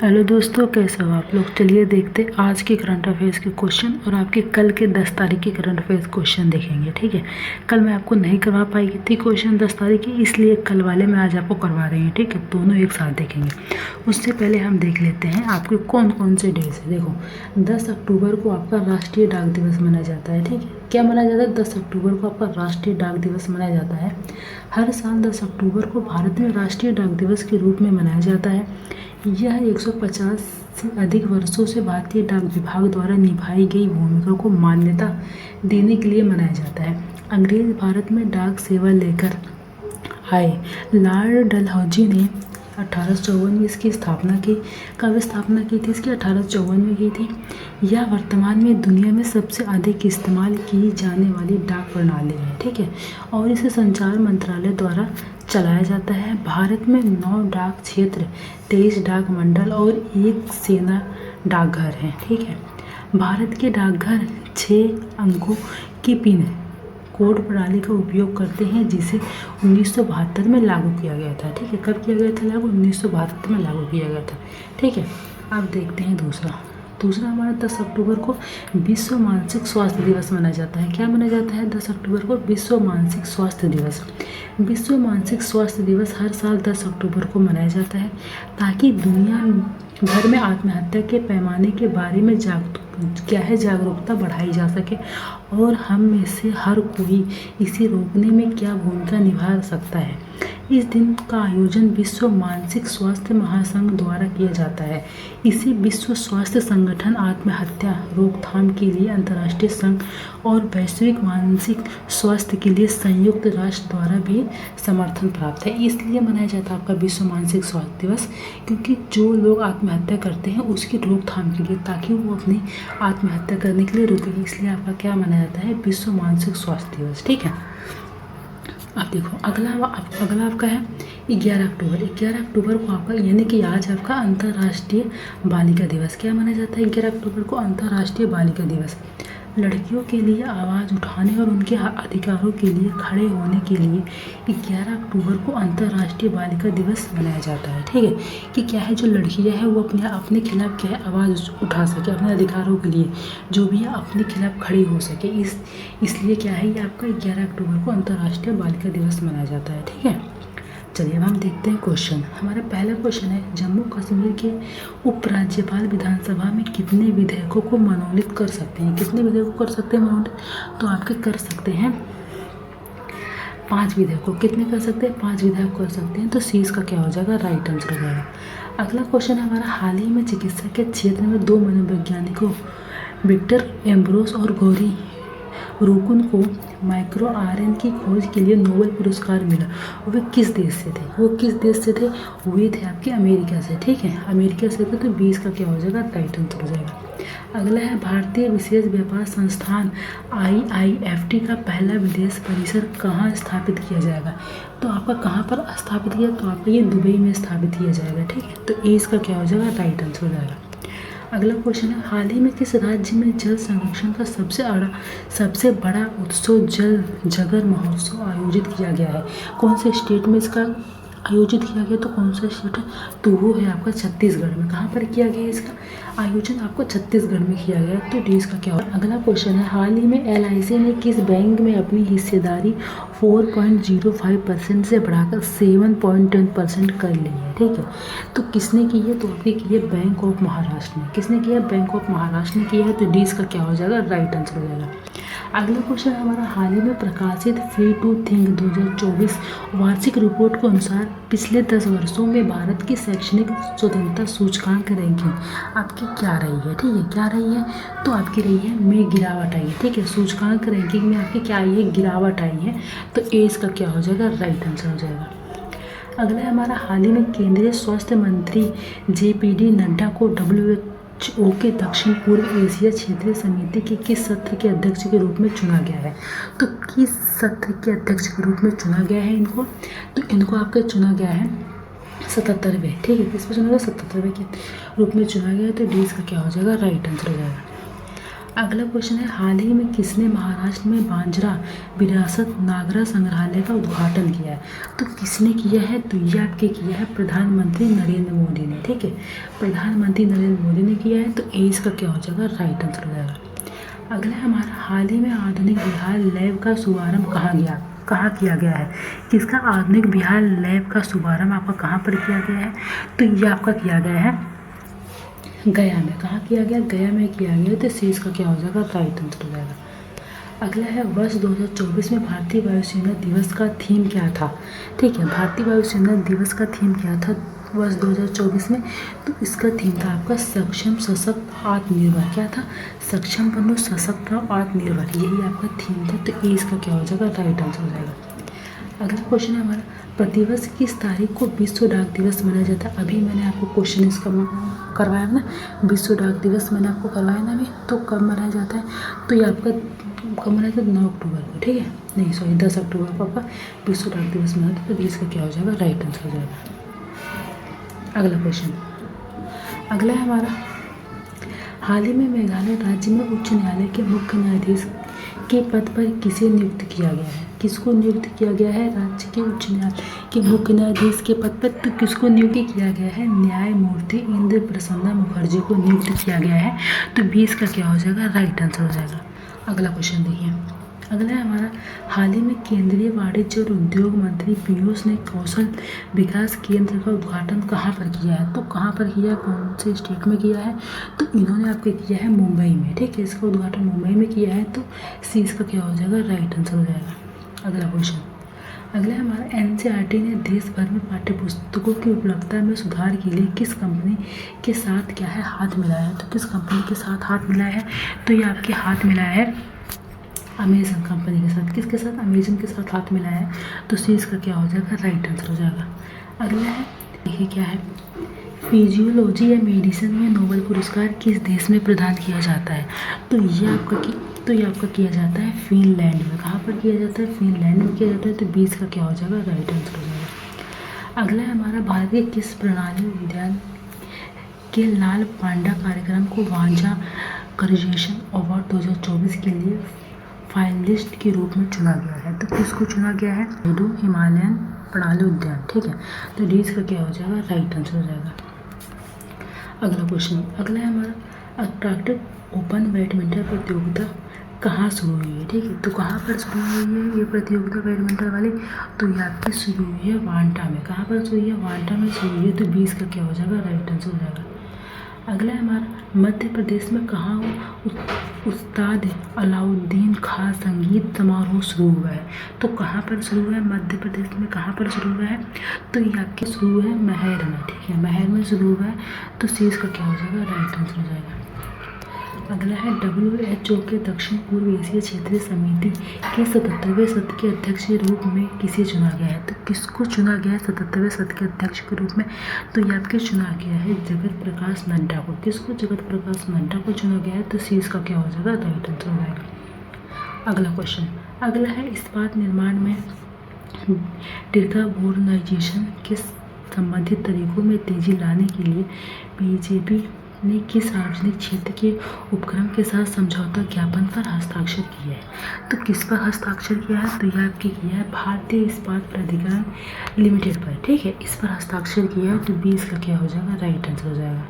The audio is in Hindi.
हेलो दोस्तों, कैसे हो आप लोग। चलिए देखते आज के करंट अफेयर्स के क्वेश्चन और आपके कल के 10 तारीख के करंट अफेयर्स क्वेश्चन देखेंगे। ठीक है, कल मैं आपको नहीं करवा पाई थी क्वेश्चन 10 तारीख की, इसलिए कल वाले मैं आज आपको करवा रही हूँ। ठीक है, दोनों एक साथ देखेंगे। उससे पहले हम देख लेते हैं आपके कौन कौन से डेज है। देखो, 10 अक्टूबर को आपका राष्ट्रीय डाक दिवस मनाया जाता है। ठीक है, क्या मनाया जाता है? 10 अक्टूबर को आपका राष्ट्रीय डाक दिवस मनाया जाता है। हर साल 10 अक्टूबर को भारत में राष्ट्रीय डाक दिवस के रूप में मनाया जाता है। यह 150 से अधिक वर्षों से भारतीय डाक विभाग द्वारा निभाई गई भूमिका को मान्यता देने के लिए मनाया जाता है। अंग्रेज भारत में डाक सेवा लेकर आए। लॉर्ड डलहौजी ने 1854 में इसकी स्थापना की। कब स्थापना की थी इसकी? 1854 में की थी। यह वर्तमान में दुनिया में सबसे अधिक इस्तेमाल की जाने वाली डाक प्रणाली है। ठीक है, और इसे संचार मंत्रालय द्वारा चलाया जाता है। भारत में 9 डाक क्षेत्र, 23 डाक मंडल और 1 सेना डाकघर है। ठीक है, भारत के डाकघर 6 अंकों की पिन कोड प्रणाली का उपयोग करते हैं, जिसे 1972 में लागू किया गया था। ठीक है, कब किया गया था लागू? 1972 में लागू किया गया था। ठीक है, अब देखते हैं दूसरा हमारा 10 अक्टूबर को विश्व मानसिक स्वास्थ्य दिवस मनाया जाता है। क्या मनाया जाता है 10 अक्टूबर को? विश्व मानसिक स्वास्थ्य दिवस। विश्व मानसिक स्वास्थ्य दिवस हर साल 10 अक्टूबर को मनाया जाता है ताकि दुनिया भर में आत्महत्या के पैमाने के बारे में जागरूकता बढ़ाई जा सके और हम में से हर कोई इसे रोकने में क्या भूमिका निभा सकता है। इस दिन का आयोजन विश्व मानसिक स्वास्थ्य महासंघ द्वारा किया जाता है। इसे विश्व स्वास्थ्य संगठन, आत्महत्या रोकथाम के लिए अंतर्राष्ट्रीय संघ और वैश्विक मानसिक स्वास्थ्य के लिए संयुक्त राष्ट्र द्वारा भी समर्थन प्राप्त है। इसलिए मनाया जाता है आपका विश्व मानसिक स्वास्थ्य दिवस, क्योंकि जो लोग आत्महत्या करते हैं उसकी रोकथाम के लिए, ताकि वो अपनी आत्महत्या करने के लिए रुके। इसलिए आपका क्या मनाया जाता है? विश्व मानसिक स्वास्थ्य दिवस। ठीक है, अब देखो अगला आपका है 11 अक्टूबर। 11 अक्टूबर को आपका, यानी कि आज आपका अंतर्राष्ट्रीय बालिका दिवस। क्या माना जाता है 11 अक्टूबर को? अंतर्राष्ट्रीय बालिका दिवस। लड़कियों के लिए आवाज़ उठाने और उनके अधिकारों के लिए खड़े होने के लिए 11 अक्टूबर को अंतर्राष्ट्रीय बालिका दिवस मनाया जाता है। ठीक है, कि क्या है, जो लड़कियां हैं वो अपने खिलाफ क्या है, आवाज़ उठा सके, अपने अधिकारों के लिए जो भी है अपने खिलाफ खड़ी हो सके। इसलिए क्या है, ये आपका 11 अक्टूबर को अंतर्राष्ट्रीय बालिका दिवस मनाया जाता है। ठीक है, चलिए अब हम देखते हैं क्वेश्चन। हमारा पहला क्वेश्चन है, जम्मू कश्मीर के उपराज्यपाल विधानसभा में कितने विधेयकों को मनोनीत कर सकते हैं? कितने विधेयकों को कर सकते हैं मनोनीत? तो आपके कर सकते हैं 5 विधेयकों। कितने कर सकते हैं? 5 विधेयक कर सकते हैं। तो सी इसका क्या हो जाएगा? राइट आंसर हो जाएगा। अगला क्वेश्चन है हमारा, हाल ही में चिकित्सा के क्षेत्र में 2 मनोवैज्ञानिकों विक्टर एम्ब्रोस और गौरी रुकुन को माइक्रो आरएन की खोज के लिए नोबेल पुरस्कार मिला। वे किस देश से थे? वे थे आपके अमेरिका से। ठीक है, अमेरिका से थे, तो 20 का क्या हो जाएगा? राइट आंसर हो जाएगा। अगला है, भारतीय विशेष व्यापार संस्थान IIFT का पहला विदेश परिसर कहाँ स्थापित किया जाएगा? तो आपका कहाँ पर स्थापित किया? तो आपका ये दुबई में स्थापित किया जाएगा। ठीक है, तो ए इसका क्या हो जाएगा? राइट आंसर हो जाएगा। अगला क्वेश्चन है, हाल ही में किस राज्य में जल संरक्षण का सबसे बड़ा उत्सव जल जगर महोत्सव आयोजित किया गया है? कौन से स्टेट में इसका आयोजित किया गया? तो कौन सा स्टेट है? तो वो है आपका छत्तीसगढ़ में। कहाँ पर किया गया इसका आयोजन? आपको छत्तीसगढ़ में किया गया। तो डी इसका क्या होगा? अगला क्वेश्चन है, हाल ही में LIC ने किस बैंक में अपनी हिस्सेदारी 4.05% से बढ़ाकर 7.10% कर ली है? ठीक है, तो किसने की है? तो आपकी की है बैंक ऑफ महाराष्ट्र ने। किसने किया? बैंक ऑफ महाराष्ट्र ने किया है। तो डी इसका क्या हो जाएगा? राइट आंसर हो जाएगा। अगला क्वेश्चन हमारा, हाल ही में प्रकाशित फ्री टू थिंक 2024 वार्षिक रिपोर्ट के अनुसार पिछले 10 वर्षों में भारत की शैक्षणिक स्वतंत्रता सूचकांक रैंकिंग आपकी क्या रही है? ठीक है, क्या रही है? तो आपकी रही है में गिरावट आई है। ठीक है, सूचकांक रैंकिंग में आपकी क्या आई है? गिरावट आई है। तो ए इसका क्या हो जाएगा? राइट आंसर हो जाएगा। अगला है हमारा, हाल ही में केंद्रीय स्वास्थ्य मंत्री JPD नड्डा को WHO के दक्षिण पूर्व एशिया क्षेत्रीय समिति के किस सत्र के अध्यक्ष के रूप में चुना गया है? तो किस सत्र के अध्यक्ष के रूप में चुना गया है इनको? तो इनको आपका चुना गया है 77वें। ठीक है, किस पर चुना गया? 77वें के रूप में चुना गया है। तो डी इसका क्या हो जाएगा? राइट आंसर हो जाएगा। अगला क्वेश्चन है, हाल ही में किसने महाराष्ट्र में बांजरा विरासत नागरा संग्रहालय का उद्घाटन किया है? तो किसने किया है? तो ये आपके किया है प्रधानमंत्री नरेंद्र मोदी ने। ठीक है, प्रधानमंत्री नरेंद्र मोदी ने किया है। तो ए इसका क्या हो जाएगा? राइट आंसर हो जाएगा। अगला है हमारा, हाल ही में आधुनिक बिहार लैब का शुभारंभ कहाँ किया गया है? किसका आधुनिक बिहार लैब का शुभारंभ आपका कहाँ पर किया गया है? तो ये आपका किया गया है गया में। कहाँ किया गया? गया में किया गया। तो सी इसका क्या हो जाएगा? राइट आंसर हो जाएगा। अगला है, वर्ष 2024 में भारतीय वायुसेना दिवस का थीम क्या था? ठीक है, भारतीय वायुसेना दिवस का थीम क्या था वर्ष 2024 में? तो इसका थीम था आपका सक्षम, सशक्त, आत्मनिर्भर। क्या था? सक्षम बनो, सशक्त और आत्मनिर्भर, यही आपका थीम था। तो ए इसका क्या हो जाएगा? राइट आंसर हो जाएगा। अगला क्वेश्चन है हमारा, प्रतिवर्ष किस तारीख को विश्व डाक दिवस मनाया जाता है? अभी मैंने आपको क्वेश्चन इसका करवाया ना, विश्व डाक दिवस मैंने आपको करवाया ना अभी। तो कब मनाया जाता है? तो ये आपका कब मनाया जाता है? 9 अक्टूबर को। ठीक है, नहीं सॉरी 10 अक्टूबर को आपका विश्व डाक दिवस मनाया था। तो इसका क्या हो जाएगा? राइट आंसर हो जाएगा। अगला क्वेश्चन, अगला है हमारा, हाल ही में मेघालय राज्य में उच्च न्यायालय के मुख्य न्यायाधीश के पद पर किसे नियुक्त किया गया है? किसको नियुक्त किया गया है? राज्य के उच्च न्यायालय के मुख्य न्यायाधीश के पद पर तो किसको नियुक्त किया गया है? न्यायमूर्ति इंद्र प्रसन्ना मुखर्जी को नियुक्त किया गया है। तो 20 का क्या हो जाएगा? राइट आंसर हो जाएगा। अगला क्वेश्चन देखिए, अगला है हमारा, हाल ही में केंद्रीय वाणिज्य और उद्योग मंत्री पीयूष ने कौशल विकास केंद्र का उद्घाटन कहाँ पर किया है? तो कहाँ पर किया है? कौन से स्टेट में किया है? तो इन्होंने आपके किया है मुंबई में। ठीक है, इसका उद्घाटन मुंबई में किया है। तो सी इसका क्या हो जाएगा? राइट आंसर हो जाएगा। अगला क्वेश्चन, अगला हमारा, एनसीईआरटी ने देश भर में पाठ्यपुस्तकों की उपलब्धता में सुधार के लिए किस कंपनी के साथ क्या है? हाथ मिलाया है। तो किस कंपनी के साथ हाथ मिलाया है? तो ये आपके हाथ मिलाया है अमेजन कंपनी के साथ। किसके साथ? अमेजन के साथ हाथ मिलाया है। तो सी इसका क्या हो जाएगा? राइट आंसर हो जाएगा। अगला है, देखिए क्या है, फिजियोलॉजी या मेडिसिन में नोबेल पुरस्कार किस देश में प्रदान किया जाता है? तो ये आपका किया जाता है फिनलैंड में। कहाँ पर किया जाता है? फिनलैंड में किया जाता है। तो 20 का क्या हो जाएगा? राइट आंसर हो जाएगा। अगला है हमारा, भारत के किस प्रणाली उद्यान के लाल पांडा कार्यक्रम को वांझा कंजर्वेशन अवार्ड 2024 के लिए फाइनलिस्ट के रूप में चुना गया है? तो किसको चुना गया है? हिमालयन प्रणाली उद्यान। ठीक है, तो 20 का क्या हो जाएगा? राइट आंसर हो जाएगा। अगला क्वेश्चन, अगला है हमारा, अंटार्कटिक ओपन बैडमिंटन प्रतियोगिता कहाँ शुरू हुई है? ठीक है, तो कहाँ पर शुरू हुई है ये प्रतियोगिता बैडमिंटन वाली? तो ये आपकी शुरू हुई है वांटा में। कहाँ पर शुरू हुई है? वांटा में शुरू हुई है। तो 20 का क्या हो जाएगा? राइट आंसर हो जाएगा। अगला है हमारा, मध्य प्रदेश में कहाँ उस्ताद अलाउद्दीन खां संगीत समारोह शुरू हुआ है? तो कहाँ पर शुरू हुआ है? मध्य प्रदेश में कहाँ पर शुरू हुआ है? तो ये आपके शुरू है महर में। ठीक है, महर में शुरू हुआ है। तो सी इसका क्या हो जाएगा? राइट आंसर हो जाएगा। अगला है, WHO के दक्षिण पूर्व एशिया क्षेत्रीय समिति के 77वें सत्र के अध्यक्ष के रूप में किसे चुना गया है? तो किसको चुना गया है 77वें सत्र के अध्यक्ष के रूप में? तो ये आपके चुना गया है जगत प्रकाश नड्डा को। किसको? जगत प्रकाश नड्डा को चुना गया है। तो सी इसका क्या हो जाएगा? राइट आंसर हो जाएगा। अगला क्वेश्चन, अगला है, इस्पात निर्माण में डिकार्बोनाइजेशन के संबंधित तरीकों में तेजी लाने के लिए बीजेपी ने किस सार्वजनिक क्षेत्र के उपक्रम के साथ समझौता ज्ञापन पर हस्ताक्षर किया है? तो किस पर हस्ताक्षर किया है? तो यह आपके किया है भारतीय इस्पात प्राधिकरण लिमिटेड पर। ठीक है, इस पर हस्ताक्षर किया है। तो 20 का क्या हो जाएगा? राइट आंसर हो जाएगा।